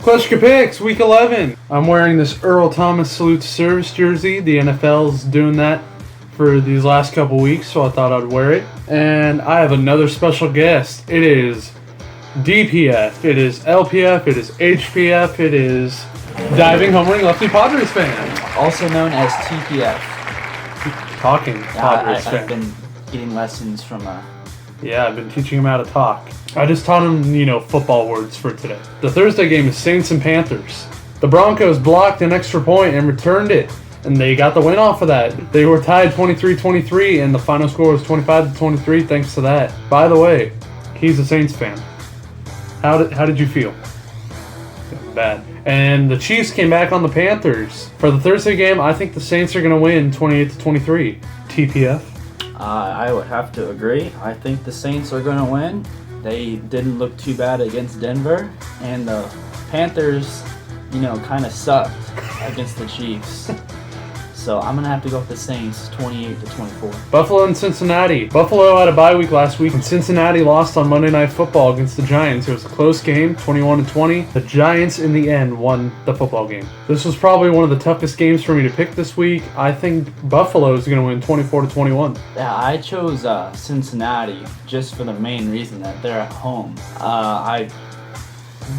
Clutchka Picks, Week 11. I'm wearing this Earl Thomas Salute to Service jersey. The NFL's doing that for these last couple weeks, so I thought I'd wear it. And I have another special guest. It is DPF, it is LPF, it is HPF, it is Diving Home Running Lefty Padres fan. Also known as TPF. Talking Padres fan. I've been getting lessons from Yeah, I've been teaching him how to talk. I just taught him, football words for today. The Thursday game is Saints and Panthers. The Broncos blocked an extra point and returned it, and they got the win off of that. They were tied 23-23, and the final score was 25-23 thanks to that. By the way, he's a Saints fan. How did you feel? Bad. And the Chiefs came back on the Panthers. For the Thursday game, I think the Saints are going to win 28-23. TPF? I would have to agree. I think the Saints are going to win. They didn't look too bad against Denver, and the Panthers, kind of sucked against the Chiefs. So I'm going to have to go with the Saints, 28-24. Buffalo and Cincinnati. Buffalo had a bye week last week, and Cincinnati lost on Monday Night Football against the Giants. It was a close game, 21-20. The Giants, in the end, won the football game. This was probably one of the toughest games for me to pick this week. I think Buffalo is going to win 24-21. Yeah, I chose Cincinnati just for the main reason that they're at home. I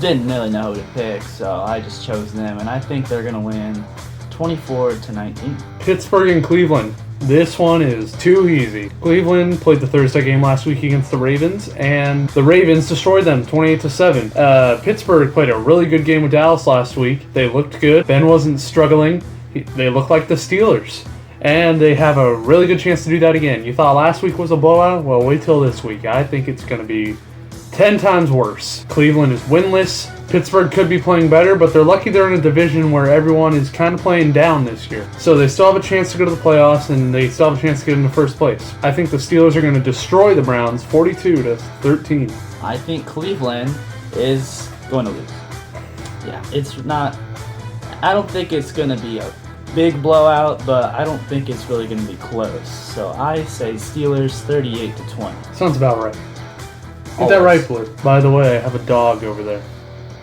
didn't really know who to pick, so I just chose them, and I think they're going to win 24-19. Pittsburgh and Cleveland. This one is too easy. Cleveland played the Thursday game last week against the Ravens, and the Ravens destroyed them 28-7. Pittsburgh played a really good game with Dallas last week. They looked good. Ben wasn't struggling. They looked like the Steelers. And they have a really good chance to do that again. You thought last week was a blowout? Well, wait till this week. I think it's going to be 10 times worse. Cleveland is winless. Pittsburgh could be playing better, but they're lucky they're in a division where everyone is kind of playing down this year. So they still have a chance to go to the playoffs, and they still have a chance to get into first place. I think the Steelers are going to destroy the Browns 42-13. I think Cleveland is going to lose. Yeah, it's not... I don't think it's going to be a big blowout, but I don't think it's really going to be close. So I say Steelers 38-20. Sounds about right. Get that right, Blue. By the way, I have a dog over there.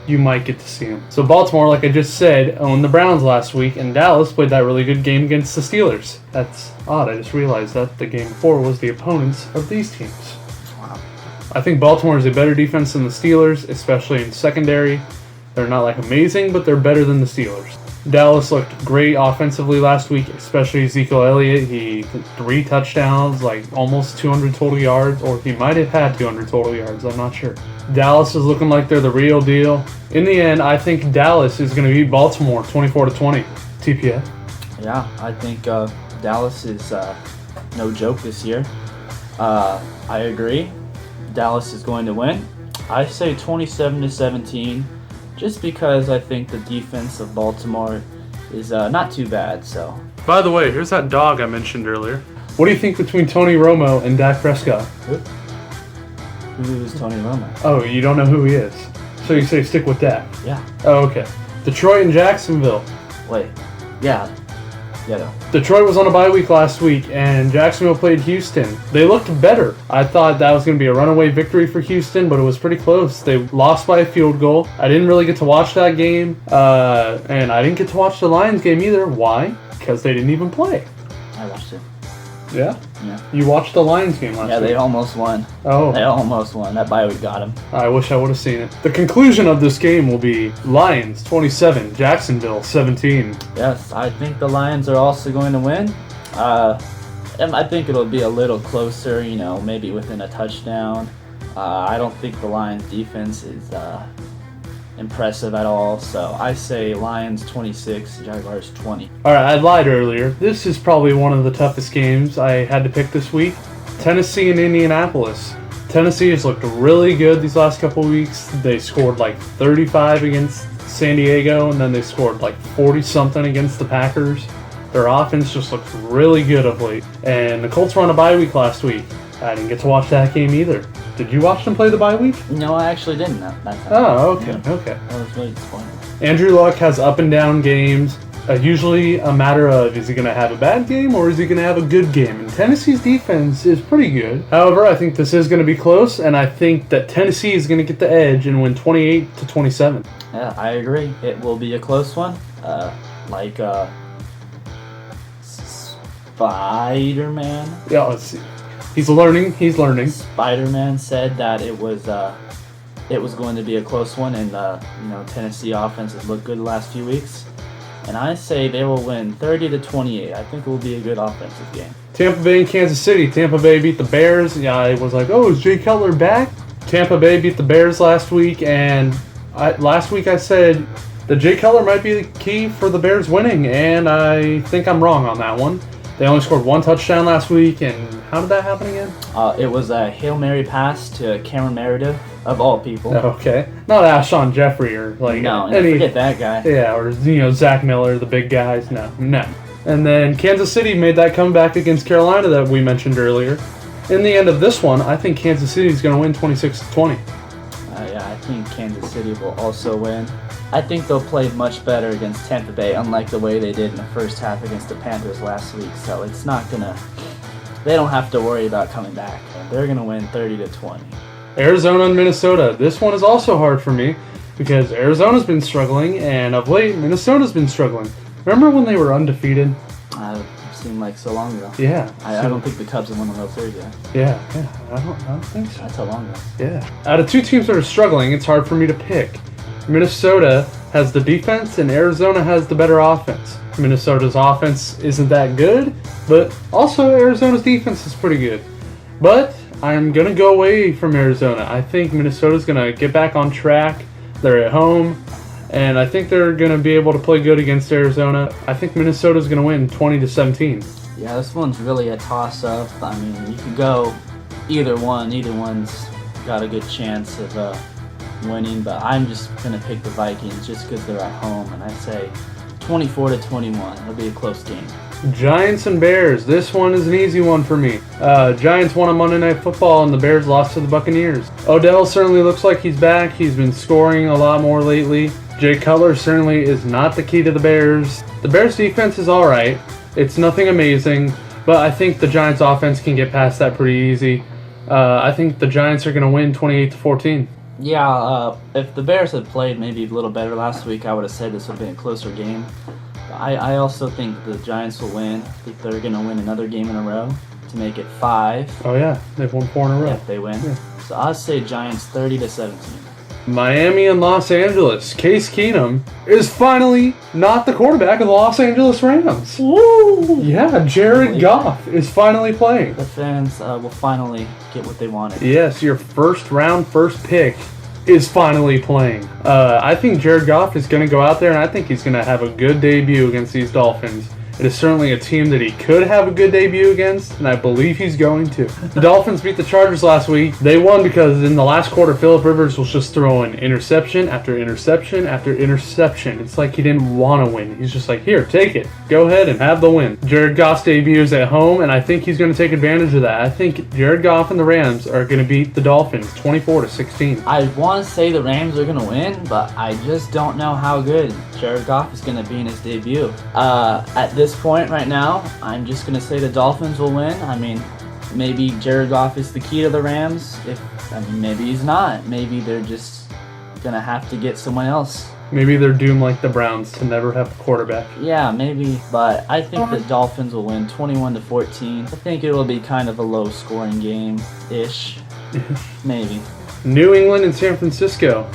You might get to see him. So Baltimore, like I just said, owned the Browns last week, and Dallas played that really good game against the Steelers. That's odd. I just realized that the game before was the opponents of these teams. Wow. I think Baltimore is a better defense than the Steelers, especially in secondary. They're not amazing, but they're better than the Steelers. Dallas looked great offensively last week, especially Ezekiel Elliott. He 3 touchdowns, almost 200 total yards, or he might have had 200 total yards, I'm not sure. Dallas is looking like they're the real deal. In the end, I think Dallas is going to beat Baltimore 24-20. TPF? Yeah, I think Dallas is no joke this year. I agree. Dallas is going to win. I say 27-17. Just because I think the defense of Baltimore is not too bad, so. By the way, here's that dog I mentioned earlier. What do you think between Tony Romo and Dak Prescott? Who is Tony Romo? Oh, you don't know who he is. So you say stick with Dak? Yeah. Oh, okay. Detroit and Jacksonville. Wait. Yeah. No. Detroit was on a bye week last week, and Jacksonville played Houston. They looked better. I thought that was going to be a runaway victory for Houston, but it was pretty close. They lost by a field goal. I didn't really get to watch that game, and I didn't get to watch the Lions game either. Why? Because they didn't even play. I watched it. Yeah? Yeah. You watched the Lions game last week? Yeah, they almost won. Oh. They almost won. That bye week got them. I wish I would have seen it. The conclusion of this game will be Lions 27, Jacksonville 17. Yes, I think the Lions are also going to win. And I think it'll be a little closer, maybe within a touchdown. I don't think the Lions defense is impressive at all, so I say Lions 26, Jaguars 20. Alright, I lied earlier. This is probably one of the toughest games I had to pick this week. Tennessee and Indianapolis. Tennessee has looked really good these last couple weeks. They scored 35 against San Diego, and then they scored 40-something against the Packers. Their offense just looks really good of late. And the Colts were on a bye week last week. I didn't get to watch that game either. Did you watch them play the bye week? No, I actually didn't that time. Oh, okay, okay. That was really disappointing. Andrew Luck has up and down games. Usually a matter of, is he going to have a bad game or is he going to have a good game? And Tennessee's defense is pretty good. However, I think this is going to be close, and I think that Tennessee is going to get the edge and win 28-27. Yeah, I agree. It will be a close one. Like Spider-Man. Yeah, let's see. He's learning. Spider-Man said that it was going to be a close one, and Tennessee offense has looked good the last few weeks. And I say they will win 30-28. I think it will be a good offensive game. Tampa Bay and Kansas City. Tampa Bay beat the Bears. Yeah, I was like, oh, is Jay Cutler back? Tampa Bay beat the Bears last week, and last week I said that Jay Cutler might be the key for the Bears winning, and I think I'm wrong on that one. They only scored 1 touchdown last week, and how did that happen again? It was a Hail Mary pass to Cameron Meredith, of all people. Okay. Not Alshon Jeffrey or forget that guy. Yeah, or Zach Miller, the big guys. No. And then Kansas City made that comeback against Carolina that we mentioned earlier. In the end of this one, I think Kansas City is going to win 26-20. Yeah, I think Kansas City will also win. I think they'll play much better against Tampa Bay, unlike the way they did in the first half against the Panthers last week. So it's not gonna. They don't have to worry about coming back. They're gonna win 30-20. Arizona and Minnesota. This one is also hard for me because Arizona's been struggling, and of late Minnesota's been struggling. Remember when they were undefeated? Seemed like so long ago. Yeah. I don't think the Cubs have won the World Series yet. Yeah. I don't think so. That's how long ago. Yeah. Out of two teams that are struggling, it's hard for me to pick. Minnesota has the defense, and Arizona has the better offense. Minnesota's offense isn't that good, but also Arizona's defense is pretty good. But I'm going to go away from Arizona. I think Minnesota's going to get back on track. They're at home, and I think they're going to be able to play good against Arizona. I think Minnesota's going to win 20-17. Yeah, this one's really a toss-up. I mean, you could go either one. Either one's got a good chance of winning, but I'm just going to pick the Vikings just because they're at home, and I say 24-21. It'll be a close game. Giants and Bears. This one is an easy one for me. Giants won on Monday Night Football, and the Bears lost to the Buccaneers. Odell certainly looks like he's back. He's been scoring a lot more lately. Jay Cutler certainly is not the key to the Bears. The Bears' defense is all right. It's nothing amazing, but I think the Giants' offense can get past that pretty easy. I think the Giants are going to win 28-14. Yeah, if the Bears had played maybe a little better last week, I would have said this would have been a closer game. I also think the Giants will win. I think they're going to win another game in a row to make it 5. Oh, yeah. They've won 4 in a row. If they win. Yeah. So I'll say Giants 30-17. Miami and Los Angeles. Case Keenum is finally not the quarterback of the Los Angeles Rams. Woo! Yeah, Jared Goff is finally playing. The fans will finally get what they wanted. Yes, your first pick is finally playing. I think Jared Goff is going to go out there, and I think he's going to have a good debut against these Dolphins. It is certainly a team that he could have a good debut against, and I believe he's going to. The Dolphins beat the Chargers last week. They won because in the last quarter, Phillip Rivers was just throwing interception after interception after interception. It's like he didn't want to win. He's just like, here, take it. Go ahead and have the win. Jared Goff's debut is at home, and I think he's going to take advantage of that. I think Jared Goff and the Rams are going to beat the Dolphins 24-16. I want to say the Rams are going to win, but I just don't know how good Jared Goff is going to be in his debut. At this point right now, I'm just going to say the Dolphins will win. I mean, maybe Jared Goff is the key to the Rams. Maybe he's not. Maybe they're just going to have to get someone else. Maybe they're doomed like the Browns to never have a quarterback. Yeah, maybe. But I think the Dolphins will win 21-14. I think it will be kind of a low-scoring game-ish. Maybe. New England and San Francisco.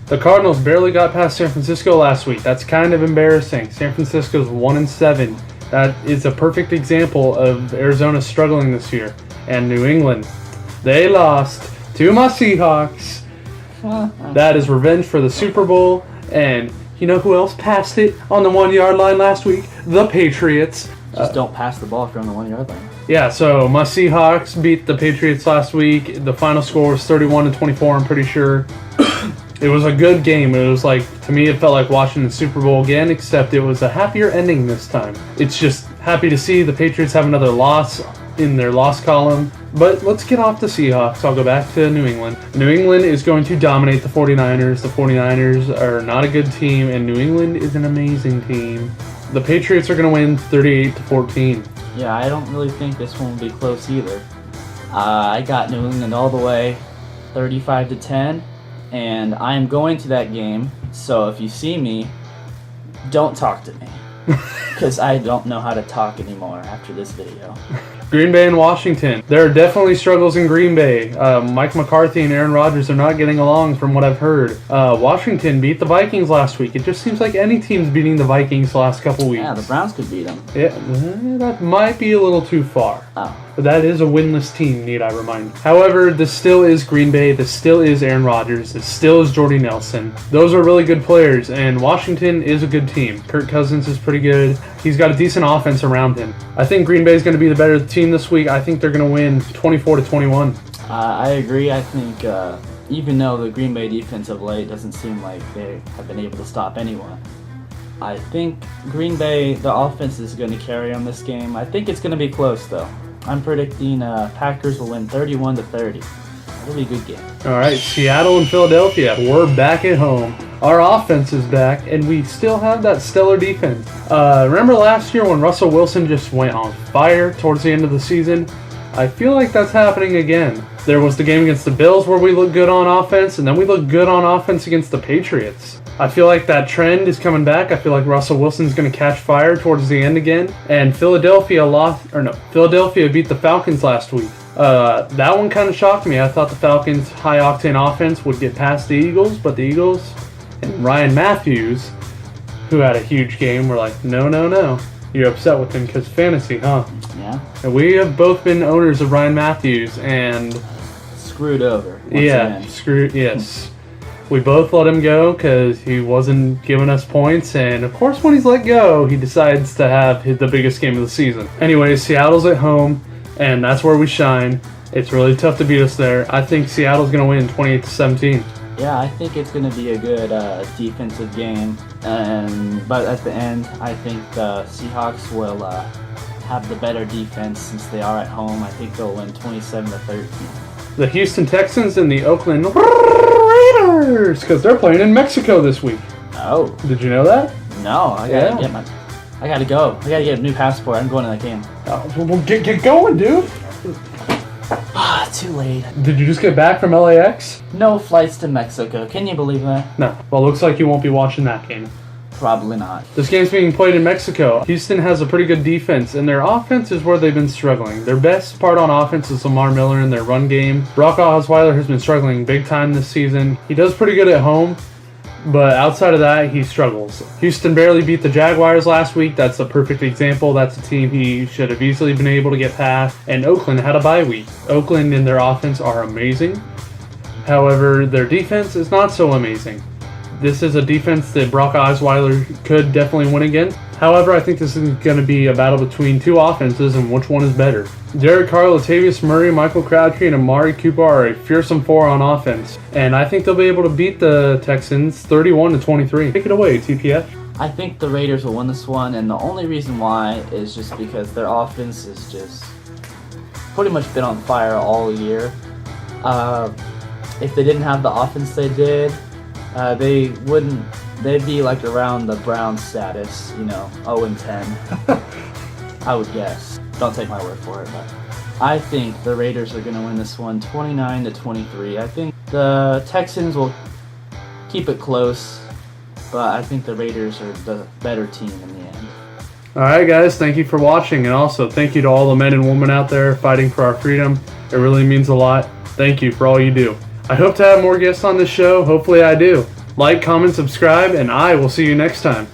The Cardinals barely got past San Francisco last week. That's kind of embarrassing. San Francisco's 1-7. That is a perfect example of Arizona struggling this year. And New England, they lost to my Seahawks. That is revenge for the Super Bowl. And you know who else passed it on the 1-yard line last week? The Patriots. Just don't pass the ball if you're on the 1-yard line. Yeah, so my Seahawks beat the Patriots last week. The final score was 31-24, I'm pretty sure. It was a good game. It was like, to me, it felt like watching the Super Bowl again, except it was a happier ending this time. It's just happy to see the Patriots have another loss in their loss column. But let's get off the Seahawks. I'll go back to New England. New England is going to dominate the 49ers. The 49ers are not a good team, and New England is an amazing team. The Patriots are going to win 38-14. Yeah, I don't really think this one will be close either. I got New England all the way, 35-10. And I am going to that game So if you see me, don't talk to me. Because I don't know how to talk anymore after this video. Green Bay and Washington. There are definitely struggles in Green Bay. Mike McCarthy and Aaron Rodgers are not getting along from what I've heard. Washington beat the Vikings last week. It just seems like any team's beating the Vikings the last couple weeks. Yeah, the Browns could beat them. Yeah, that might be a little too far. Oh. But that is a winless team, need I remind you. However, this still is Green Bay. This still is Aaron Rodgers. This still is Jordy Nelson. Those are really good players, and Washington is a good team. Kirk Cousins is pretty good. He's got a decent offense around him. I think Green Bay is going to be the better team this week. I think they're going to win 24-21. I agree. I think even though the Green Bay defense of late doesn't seem like they have been able to stop anyone, I think Green Bay, the offense is going to carry on this game. I think it's going to be close, though. I'm predicting Packers will win 31-30. It'll be a good game. All right, Seattle and Philadelphia. We're back at home. Our offense is back, and we still have that stellar defense. Remember last year when Russell Wilson just went on fire towards the end of the season? I feel like that's happening again. There was the game against the Bills where we looked good on offense, and then we looked good on offense against the Patriots. I feel like that trend is coming back. I feel like Russell Wilson's going to catch fire towards the end again. And Philadelphia beat the Falcons last week. That one kind of shocked me. I thought the Falcons' high-octane offense would get past the Eagles, but the Eagles and Ryan Matthews, who had a huge game, were like, no. You're upset with him because fantasy, huh? Yeah. And we have both been owners of Ryan Matthews and... Screwed over. Yes. We both let him go because he wasn't giving us points, and of course when he's let go, he decides to have the biggest game of the season. Anyways, Seattle's at home, and that's where we shine. It's really tough to beat us there. I think Seattle's going to win 28-17. Yeah, I think it's going to be a good defensive game, but at the end, I think the Seahawks will have the better defense since they are at home. I think they'll win 27-13. The Houston Texans and the Oakland Raiders, because they're playing in Mexico this week. Oh. Did you know that? No, I gotta go. I gotta get a new passport. I'm going to that game. Well, get going, dude. Too late. Did you just get back from LAX? No flights to Mexico. Can you believe that? No. Well, looks like you won't be watching that game. Probably not. This game's being played in Mexico. Houston has a pretty good defense, and their offense is where they've been struggling. Their best part on offense is Lamar Miller in their run game. Brock Osweiler has been struggling big time this season. He does pretty good at home, but outside of that, he struggles. Houston barely beat the Jaguars last week. That's a perfect example. That's a team he should have easily been able to get past. And Oakland had a bye week. Oakland and their offense are amazing. However, their defense is not so amazing. This is a defense that Brock Osweiler could definitely win against. However, I think this is going to be a battle between two offenses and which one is better. Derek Carr, Latavius Murray, Michael Crabtree, and Amari Cooper are a fearsome four on offense. And I think they'll be able to beat the Texans 31-23. Take it away, TPF. I think the Raiders will win this one, and the only reason why is just because their offense is just pretty much been on fire all year. If they didn't have the offense they did, they'd be like around the Browns status, 0-10. I would guess. Don't take my word for it, but I think the Raiders are going to win this one 29-23. I think the Texans will keep it close, but I think the Raiders are the better team in the end. Alright guys, thank you for watching, and also thank you to all the men and women out there fighting for our freedom. It really means a lot. Thank you for all you do. I hope to have more guests on this show. Hopefully I do. Like, comment, subscribe, and I will see you next time.